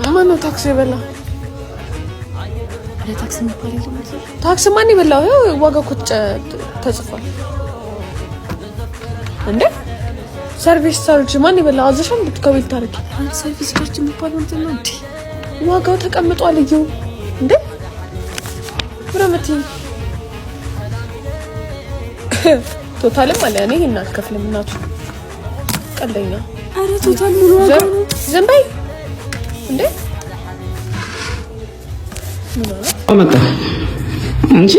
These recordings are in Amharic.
ማን ነው ታክሲ የበላ? ለታክሲ የሚባል የለም። ታክሲ ማን ይበላው? ዋጋው እኮ ተጽፏል እንዴ? ሰርቪስ ቻርጅ ማን ይበላ? አዘሻም ብትከብል ታረቂ። ሰርቪስ ቻርጅ የሚባል እንትን ነው እንዴ? ዋጋው ተቀምጧል እዩ እንዴ? ብረምቲ ቶታልም አለ እኔ እና ከፍለም እናቱ ቀልደኛ። አረ ቶታል ሙሉ ዋጋ ነው። ዝም በይ እንዴ? አመጣ አንቺ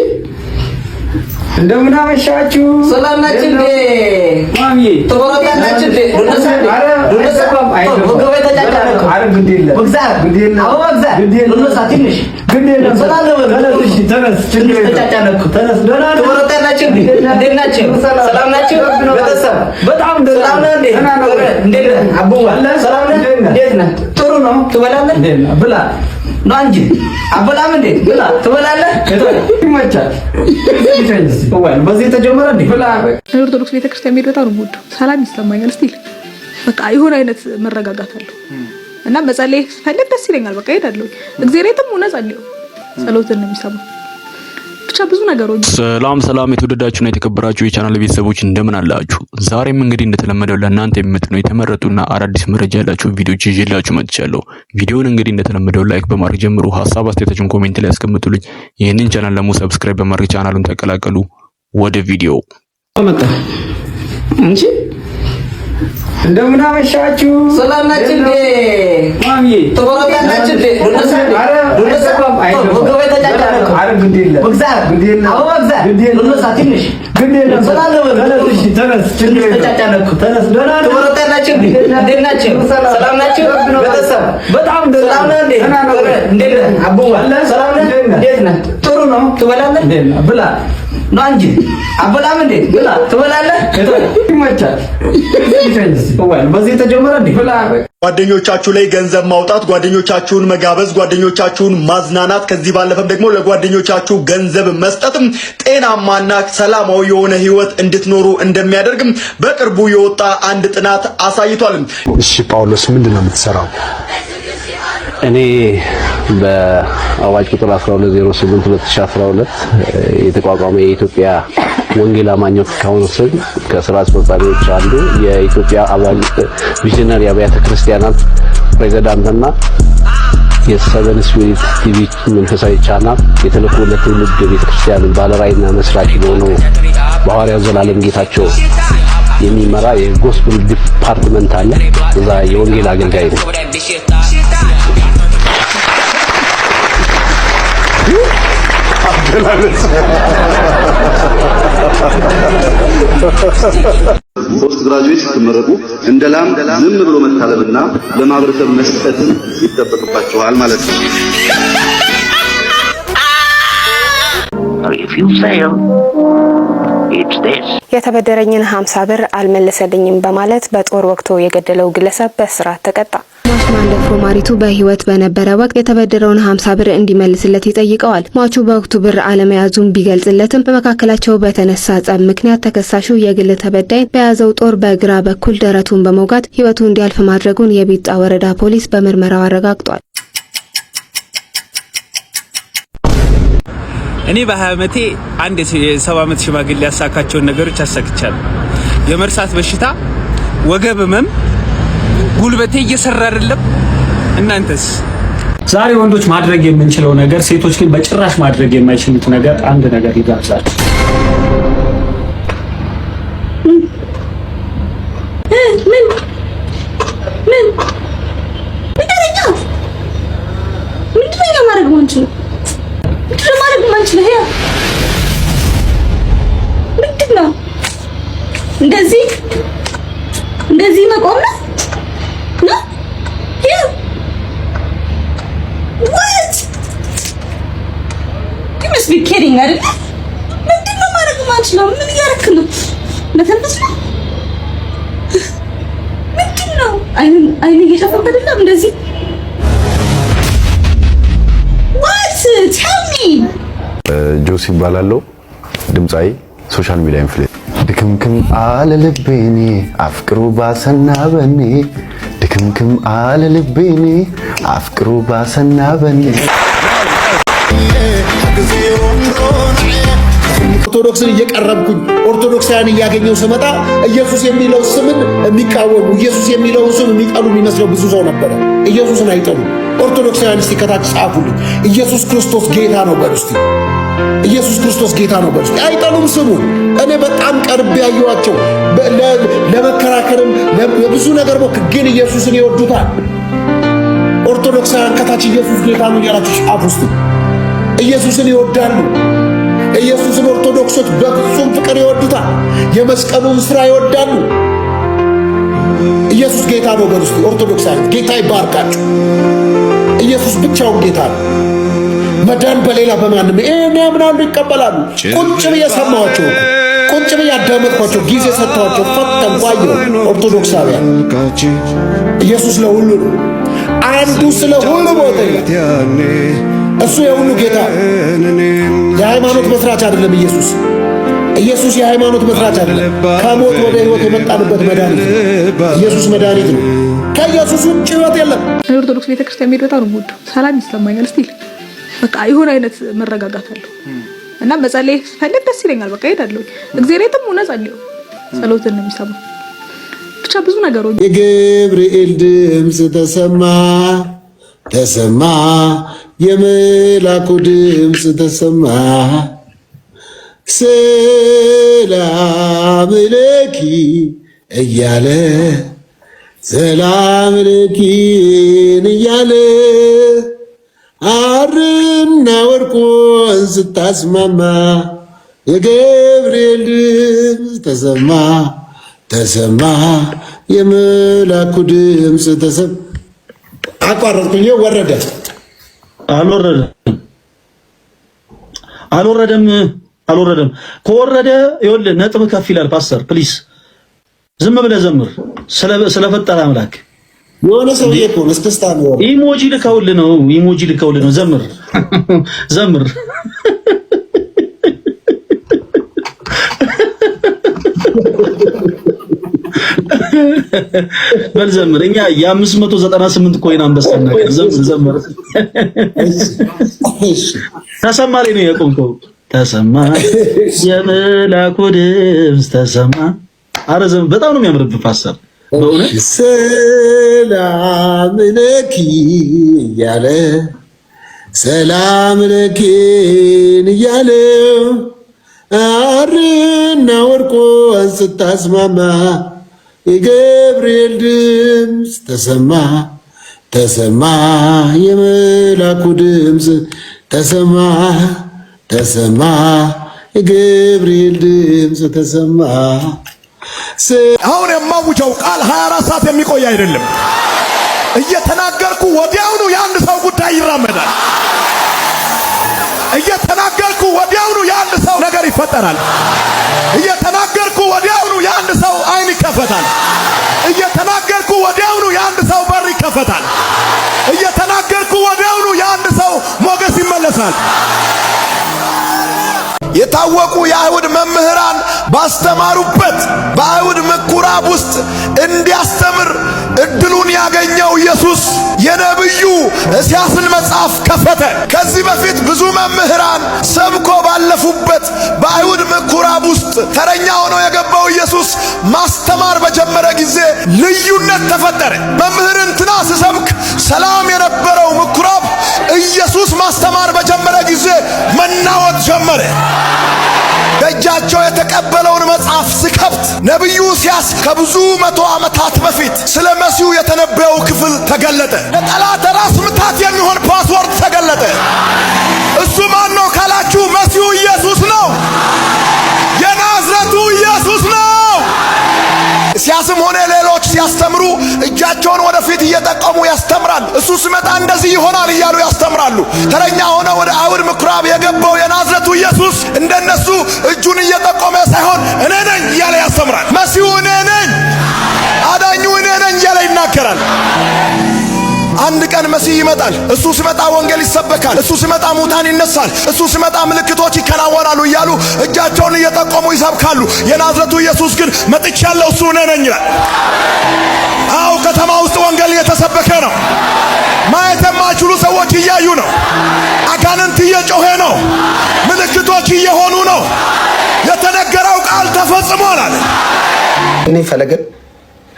እንደምን አመሻችሁ? ሰላም ናችሁ እንዴ? ማሚ ተወራታችሁ እንዴ? ዱነሳ ወገቤ ተጫጫነኩ። አረ ግድ የለም ግድ የለም። አዎ ዱነሳ ትንሽ ግድ የለም። ሰላም ነው። እሺ ተነስ። ተጫጫነኩ። ተነስ። ደህና ነህ? ተወራታችሁ እንዴ? እንዴት ናችሁ? ሰላም ናችሁ? ቤተሰብ በጣም ሰላም ነው እንዴ? እንዴት ነህ? አቡ ሰላም ነህ? እንዴት ነህ? ጥሩ ነው። ትበላለህ? እንዴት ነህ? ብላ ነው እንጂ አበላም እንዴ? ብላ ትበላለህ? ይመቻል። ወይ በዚህ ተጀመረ እንዴ? ብላ ኦርቶዶክስ ቤተክርስቲያን የሚሄድ በጣም ነው የምወደው። ሰላም ይሰማኛል። ስቲል በቃ የሆነ አይነት መረጋጋት አለው እና መጸለይ ፈልግ ደስ ይለኛል። በቃ እሄዳለሁ። እግዚአብሔርም ሆነ ጸልዩ ጸሎትን ነው የሚሰማው። ብቻ ብዙ ነገሮች። ሰላም የተወደዳችሁና የተከበራችሁ የቻናል ቤተሰቦች እንደምን አላችሁ? ዛሬም እንግዲህ እንደተለመደው ለእናንተ የምትኑ የተመረጡና አዳዲስ መረጃ ያላችሁ ቪዲዮዎች ይዤላችሁ መጥቻለሁ። ቪዲዮውን እንግዲህ እንደተለመደው ላይክ በማድረግ ጀምሩ። ሐሳብ አስተያየታችሁን ኮሜንት ላይ አስቀምጡልኝ። ይህንን ቻናል ደግሞ ሰብስክራይብ በማድረግ ቻናሉን ተቀላቀሉ። ወደ ቪዲዮ አመጣ አንቺ እንደምን አመሻችሁ? ሰላም ናችሁ እንዴ? ማሚ ተወራታችሁ እንዴ? ዱነሳ ወገቤ ተጫጫነኩ። አረ ግድ የለም ግድ የለም። አዎ ዱነሳ ትንሽ ግድ የለም። ሰላም ነው። እሺ ተነስ። ተጫጫነኩ። ተነስ። ደህና ነህ? ተወራታችሁ እንዴ? እንዴት ናችሁ? ሰላም ናችሁ? ቤተሰብ በጣም ሰላም ነው እንዴ? እንዴት ነህ? አቡ ሰላም ነህ? እንዴት ነህ? ጥሩ ነው። ትበላለህ? እንዴት ነህ? ብላ ነው እንጂ አበላም እንዴ? ብላ ትበላለህ? ይመቻል። ወይ በዚህ ተጀመረ እንዴ? ብላ ጓደኞቻችሁ ላይ ገንዘብ ማውጣት፣ ጓደኞቻችሁን መጋበዝ፣ ጓደኞቻችሁን ማዝናናት፣ ከዚህ ባለፈም ደግሞ ለጓደኞቻችሁ ገንዘብ መስጠትም ጤናማና ሰላማዊ የሆነ ህይወት እንድትኖሩ እንደሚያደርግም በቅርቡ የወጣ አንድ ጥናት አሳይቷል። እሺ ጳውሎስ ምንድነው የምትሰራው? እኔ በአዋጅ ቁጥር 1208/2012 የተቋቋመ የኢትዮጵያ ወንጌል አማኞች ካውንስል ከስራ አስፈጻሚዎች አንዱ የኢትዮጵያ አባል ቪዥነሪ አብያተ ክርስቲያናት ፕሬዝዳንትና የሰቨን ስፒሪት ቲቪ መንፈሳዊ ቻናል የተልእኮ ለትውልድ ቤተክርስቲያን ባለራዕይና መስራች የሆነው በሐዋርያው ዘላለም ጌታቸው የሚመራ የጎስፕል ዲፓርትመንት አለ። እዛ የወንጌል አገልጋይ ነው። ፖስት ግራጁዌት ስትመረቁ እንደ ላም ዝም ብሎ መታለብና ለማህበረሰብ መስጠት ይጠበቅባቸዋል ማለት ነው። የተበደረኝን 50 ብር አልመለሰልኝም በማለት በጦር ወቅቶ የገደለው ግለሰብ በእስራት ተቀጣ። ሟች ማንደፍሮ ማሪቱ በህይወት በነበረ ወቅት የተበደረውን 50 ብር እንዲመልስለት ይጠይቀዋል። ሟቹ በወቅቱ ብር አለመያዙን ቢገልጽለትም በመካከላቸው በተነሳ ጸብ ምክንያት ተከሳሹ የግል ተበዳይን በያዘው ጦር በግራ በኩል ደረቱን በመውጋት ህይወቱ እንዲያልፍ ማድረጉን የቢጣ ወረዳ ፖሊስ በምርመራው አረጋግጧል። እኔ በ20 ዓመቴ አንድ የ70 ዓመት ሽማግሌ ያሳካቸውን ነገሮች አሳክቻለሁ። የመርሳት በሽታ፣ ወገብ ህመም፣ ጉልበቴ እየሰራ አይደለም። እናንተስ? ዛሬ ወንዶች ማድረግ የምንችለው ነገር ሴቶች ግን በጭራሽ ማድረግ የማይችሉት ነገር አንድ ነገር ይጋብዛችሁ። እንደዚህ መቆም ነው? What? You must be kidding አይደል? ምንድነው ማድረግ ማንችለው? ምን እያደረክ ነው? መተንፈስ ነው? ምንድነው? አይን እየጨፈንክ አይደለም እንደዚህ? What? Tell me. ጆሲ ይባላልው ድምጻይ ሶሻል ሚዲያ ኢንፍሉዌንሰር ድክምክም አለ ልቤኔ አፍቅሩ ባሰና በኔ ድክምክም አለ ልቤኔ አፍቅሩ ባሰና በኔ ኦርቶዶክስን እየቀረብኩኝ ኦርቶዶክሳውያን እያገኘው ስመጣ ኢየሱስ የሚለው ስምን የሚቃወሙ ኢየሱስ የሚለው ስም የሚጠሉ የሚመስለው ብዙ ሰው ነበር። ኢየሱስን አይጠሉ። ኦርቶዶክሳውያን እስቲ ከታች ጻፉልኝ። ኢየሱስ ክርስቶስ ጌታ ነው በሉ እስቲ። ኢየሱስ ክርስቶስ ጌታ ነው በሉ እስቲ። አይጠሉም ስሙን። እኔ በጣም ቀርብ ያዩዋቸው ለመከራከርም ለብዙ ነገር ግን ኢየሱስን ይወዱታል። ኦርቶዶክሳውያን ከታች ኢየሱስ ጌታ ነው ያላችሁ ጻፉ እስቲ። ኢየሱስን ይወዳሉ። ኢየሱስን ኦርቶዶክሶች በፍጹም ፍቅር ይወዱታል። የመስቀሉን ሥራ ይወዳሉ። ኢየሱስ ጌታ ነው በሉ እስቲ ኦርቶዶክሳውያን። ጌታ ይባርካችሁ። ኢየሱስ ብቻውን ጌታ ነው። መዳን በሌላ በማንም እኔ ያምናሉ ይቀበላሉ። ቁጭ ብዬ ሰማኋቸው፣ ቁጭ ብዬ አዳመጥኳቸው፣ ጊዜ ሰጥተዋቸው ፈተንኳየው። ኦርቶዶክሳውያን ኢየሱስ ለሁሉ ነው። አንዱ ስለ ሁሉ ሞተ። እሱ የሁሉ ጌታ የሃይማኖት መስራች አይደለም። ኢየሱስ የሃይማኖት መስራች አይደለም። ከሞት ወደ ሕይወት የመጣንበት መድኃኒት ነው። ኢየሱስ መድኃኒት ነው። ከኢየሱስ ውጭ ሕይወት የለም። ኦርቶዶክስ ቤተክርስቲያን መሄድ በጣም ነው የምወደው። ሰላም ይሰማኛል። ስቲል በቃ የሆነ አይነት መረጋጋት አለው እና መጸለይ ፈልግ ደስ ይለኛል። በቃ ሄዳለሁ። እግዚአብሔር የትም ሆነ ጸልዩ፣ ጸሎትን ነው የሚሰማው። ብቻ ብዙ ነገሮች የገብርኤል ድምፅ ተሰማ የመላኩ ድምፅ ተሰማ ሰላም ለኪ እያለ ሰላም ለኪን እያለ አርና ወርቁን ስታስማማ የገብርኤል ድምፅ ተሰማ የመላኩ ድምፅ ተሰማ። አቋረጥኩኝ። ወረደ አልወረደም። ከወረደ ይኸውልህ ነጥብ ከፍ ይላል። ፓስተር ፕሊስ ዝም ብለህ ዘምር ስለፈጠረ አምላክ። የሆነ ሰው እኮ መስከስታ ነው። ኢሞጂ ልከውልህ ነው። ዘምር በልዘምር። እኛ የ598 ኮይን አንበሳ ነገር ዘምር። ተሰማ ላይ ነው የቆምከው። ተሰማ የመላኩ ድምፅ ተሰማ። ኧረ ዘምር። በጣም ነው የሚያምርብህ ፓስተር በእውነት። ሰላም ለኪ እያለ ሰላም ለኪን እያለ አርና ወርቁን ስታስማማ የገብርኤል ድምፅ ተሰማ የመላኩ ድምፅ ተሰማ የገብርኤል ድምፅ ተሰማ። አሁን የማውጀው ቃል 24 ሰዓት የሚቆይ አይደለም። እየተናገርኩ ወዲያውኑ የአንድ ሰው ጉዳይ ይራመዳል። እየተናገርኩ ወዲያውኑ የአንድ ሰው ነገር ይፈጠራል። እየተናገርኩ ወዲያውኑ የአንድ ሰው አይን ይከፈታል። እየተናገርኩ ወዲያውኑ የአንድ ሰው በር ይከፈታል። እየተናገርኩ ወዲያውኑ የአንድ ሰው ሞገስ ይመለሳል። የታወቁ የአይሁድ መምህራን ባስተማሩበት በአይሁድ ምኩራብ ውስጥ እንዲያስተምር እድሉን ያገኘው ኢየሱስ የነብዩ ኢሳይያስን መጽሐፍ ከፈተ። ከዚህ በፊት ብዙ መምህራን ሰብኮ ባለፉበት በአይሁድ ምኩራብ ውስጥ ተረኛ ሆኖ የገባው ኢየሱስ ማስተማር በጀመረ ጊዜ ልዩነት ተፈጠረ። መምህር እንትና ሲሰብክ ሰላም የነበረው ምኩራብ ኢየሱስ ማስተማር በጀመረ ጊዜ መናወጥ ጀመረ። በእጃቸው የተቀበለውን መጽሐፍ ሲከፍት ነብዩ ኢሳይያስ ከብዙ 100 ዓመታት በፊት ስለ መሲሁ የተነበየው ክፍል ተገለጠ። ለጠላት ራስ ምታት የሚሆን ፓስወርድ ተገለጠ። እሱ ማን ነው ካላችሁ መሲሁ ኢየሱስ ነው። የናዝሬቱ ኢየሱስ ነው። ኢሳይያስም ሆነ ሌሎች ሲያስተምሩ እጃቸውን ወደፊት እየጠቀሙ ያስተምራል። እሱ ሲመጣ እንደዚህ ይሆናል እያሉ ያስተምራሉ። ተረኛ ሆነ ወደ አይሁድ ምኩራብ የገባው የናዝሬቱ ኢየሱስ እንደነሱ እጁን እየጠቆመ ሳይሆን እኔ ነኝ እያለ ያስተምራል። መሲሁ እኔ ነኝ፣ አዳኙ እኔ ነኝ እያለ ይናገራል። አንድ ቀን መሲህ ይመጣል። እሱ ሲመጣ ወንጌል ይሰበካል። እሱ ሲመጣ ሙታን ይነሳል። እሱ ሲመጣ ምልክቶች ይከናወናሉ እያሉ እጃቸውን እየጠቆሙ ይሰብካሉ። የናዝረቱ ኢየሱስ ግን መጥቻለሁ እሱ እኔ ነኝ ይላል። አው ከተማ ውስጥ ወንጌል እየተሰበከ ነው። ማየት የማይችሉ ሰዎች እያዩ ነው። አጋንንት እየጮኸ ነው። ምልክቶች እየሆኑ ነው። የተነገረው ቃል ተፈጽሟል አለ። እኔ ፈለገ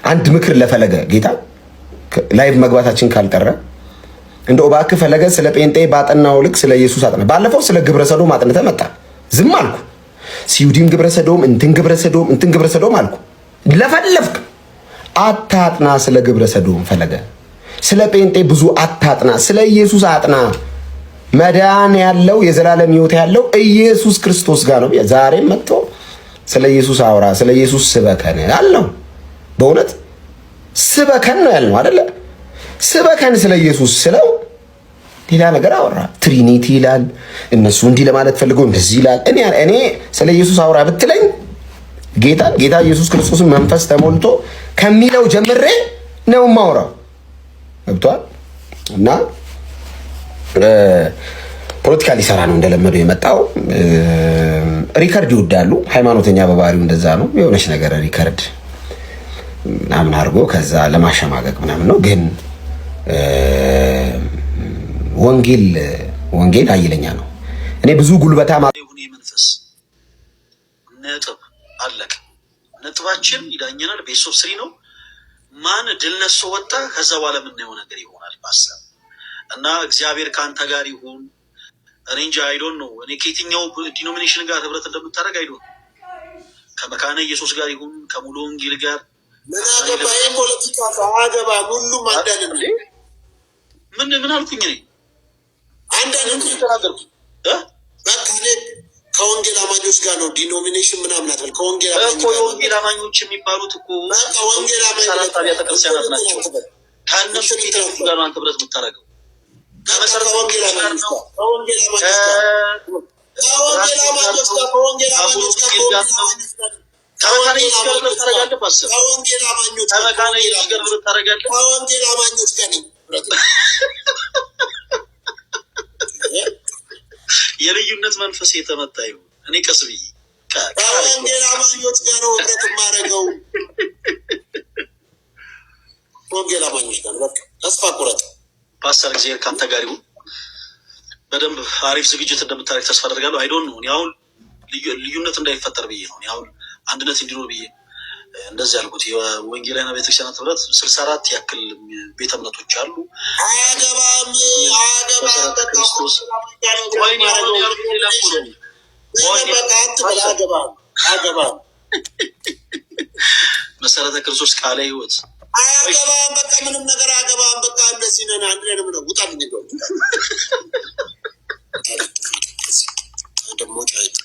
አንድ ምክር ለፈለገ ጌታ ላይቭ መግባታችን ካልቀረ እንደው እባክህ ፈለገ ስለ ጴንጤ ባጠናው ልክ ስለ ኢየሱስ አጥና። ባለፈው ስለ ግብረ ሰዶም አጥንተህ መጣ፣ ዝም አልኩ። ሲዩዲም ግብረ ሰዶም እንትን ግብረ ሰዶም አልኩ። ለፈለፍክ አታጥና። ስለ ግብረ ሰዶም ፈለገ ስለ ጴንጤ ብዙ አታጥና፣ ስለ ኢየሱስ አጥና። መዳን ያለው የዘላለም ሕይወት ያለው ኢየሱስ ክርስቶስ ጋር ነው። ዛሬም መጥቶ ስለ ኢየሱስ አውራ፣ ስለ ኢየሱስ ስበከን አልነው። በእውነት ስበከን ነው ያልነው አይደለ? ስበከን ስለ ኢየሱስ ስለው ሌላ ነገር አወራ። ትሪኒቲ ይላል፣ እነሱ እንዲህ ለማለት ፈልገው እንደዚህ ይላል። እኔ ስለ ኢየሱስ አውራ ብትለኝ ጌታ ኢየሱስ ክርስቶስን መንፈስ ተሞልቶ ከሚለው ጀምሬ ነው የማወራው። ገብቷል? እና ፖለቲካ ሊሰራ ነው እንደለመደው የመጣው። ሪከርድ ይወዳሉ። ሃይማኖተኛ በባህሪው እንደዛ ነው። የሆነች ነገር ሪከርድ ምናምን አድርጎ ከዛ ለማሸማቀቅ ምናምን ነው። ግን ወንጌል ኃይለኛ ነው። እኔ ብዙ ጉልበታ መንፈስ ነጥብ አለቀ። ነጥባችን ይዳኘናል። ቤት ኦፍ ስሪ ነው። ማን ድል ነሶ ወጣ፣ ከዛ በኋላ የምናየው ነገር ይሆናል። ባሰብ እና እግዚአብሔር ከአንተ ጋር ይሁን። እኔ እንጂ አይዶን ነው እኔ ከየትኛው ዲኖሚኔሽን ጋር ህብረት እንደምታደርግ አይዶን። ከመካነ ኢየሱስ ጋር ይሁን ከሙሉ ወንጌል ጋር ምን አገባኝ? ፖለቲካ አገባ ሁሉም አንዳንድ ነው። ምን አልኩኝ? እኔ አንዳንድ ነው ተናገርኩ። በቃ እኔ ከወንጌል አማኞች ጋር ነው። ዲኖሚኔሽን ምናምን አትበል። ከወንጌል አማኞች የሚባሉት እኮ ወንጌል አማኞች አብያተ ክርስቲያናት ናቸው። ከእነሱ ጋር ነው አንተ ህብረት የምታደርገው። ከመሰረተ ወንጌል አማኞች ጋር ከወንጌል አማኞች ጋር ከመካነ ኢየሱስ ጋር ህብረት ታደርጋለህ። ባሰብ ከወንጌል አማኞች ከመካነ ኢየሱስ ጋር ህብረት ታደርጋለህ። ከወንጌል አማኞች ጋር ነኝ። የልዩነት መንፈስ የተመታ ይሁን። እኔ ቀስ ብዬ ከወንጌል አማኞች ጋር ነው ህብረት የማደርገው። ከወንጌል አማኞች ጋር በቃ ተስፋ ቁረጥ። ፓስተር እግዚአብሔር ከአንተ ጋር ይሁን። በደንብ አሪፍ ዝግጅት እንደምታደርግ ተስፋ አደርጋለሁ። አይዶን ነው አሁን ልዩነት እንዳይፈጠር ብዬ ነው አሁን አንድነት እንዲኖር ብዬ እንደዚህ ያልኩት። የወንጌላውያን ቤተክርስቲያናት ህብረት 64 ያክል ቤተ እምነቶች አሉ። ክርስቶስ መሰረተ ክርስቶስ ቃለ ሕይወት አያገባም። በቃ ምንም ነገር አያገባም። በቃ እንደዚህ ነን። አንድ ላይ ነው። ውጣልኝ እንደው ደግሞ ጫይት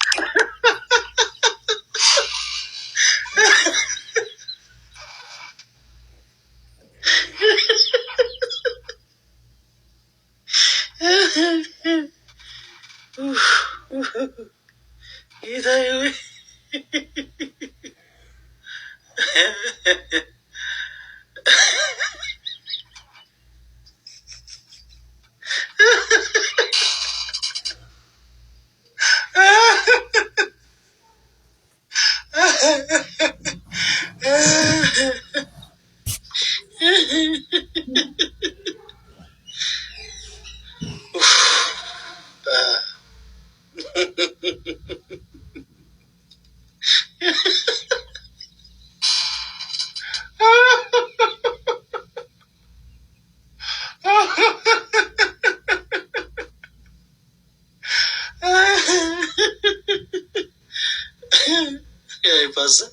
pasa?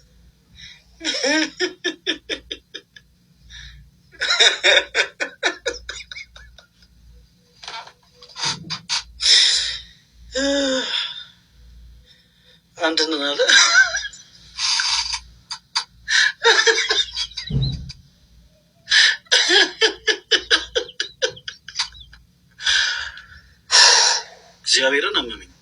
አንተን አለ እግዚአብሔርን አመመኝ።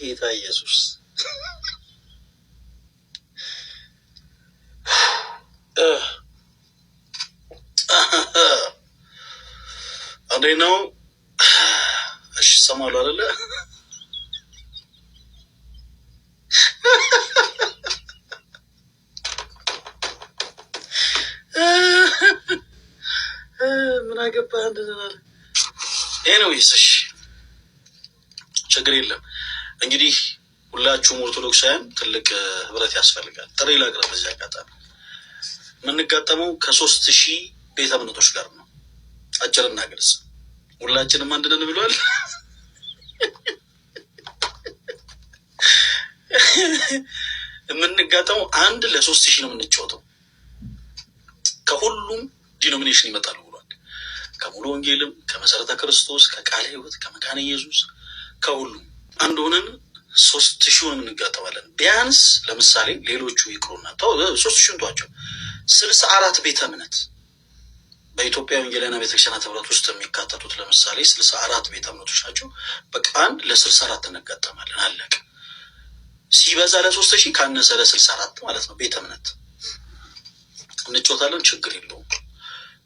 ጌታ ኢየሱስ አንዴ ነው። እሺ ሰማሉ አይደለ? ምን አገባህ እንደዛ ኤኒዌይስ እሺ ችግር የለም። እንግዲህ ሁላችሁም ኦርቶዶክሳውያን ትልቅ ህብረት ያስፈልጋል። ጥሪ ላቅርብ በዚህ አጋጣሚ የምንጋጠመው ከ3000 ቤተ እምነቶች ጋር ነው። አጭርና ግልጽ ሁላችንም አንድ ነን ብሏል። የምንጋጠመው አንድ ለ3000 ነው የምንጫወተው። ከሁሉም ዲኖሚኔሽን ይመጣሉ ብሏል። ከሙሉ ወንጌልም፣ ከመሰረተ ክርስቶስ፣ ከቃለ ሕይወት፣ ከመካነ ኢየሱስ ከሁሉም አንድ ሆነን 3000 እንጋጠማለን። ቢያንስ ለምሳሌ ሌሎቹ ይቅሩና 3000 ቷቸው 64 ቤተ እምነት በኢትዮጵያ ወንጌላውያን ቤተክርስቲያናት ህብረት ውስጥ የሚካተቱት ለምሳሌ 64 ቤተ እምነቶች ናቸው። በቃ አንድ ለ64 እንጋጠማለን። አለቀ። ሲበዛ ለ3000 ካነሰ ለ64 ማለት ነው ቤተ እምነት እንጮታለን። ችግር የለውም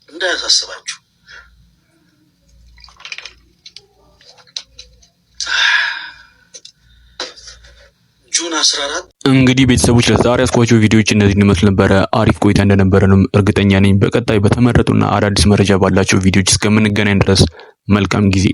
እንዳያሳስባችሁ። ጁን 14 እንግዲህ ቤተሰቦች ለዛሬ ያስኳቸው ቪዲዮዎች እነዚህ እንመስል ነበረ። አሪፍ ቆይታ እንደነበረንም እርግጠኛ ነኝ። በቀጣይ በተመረጡና አዳዲስ መረጃ ባላቸው ቪዲዮዎች እስከምንገናኝ ድረስ መልካም ጊዜ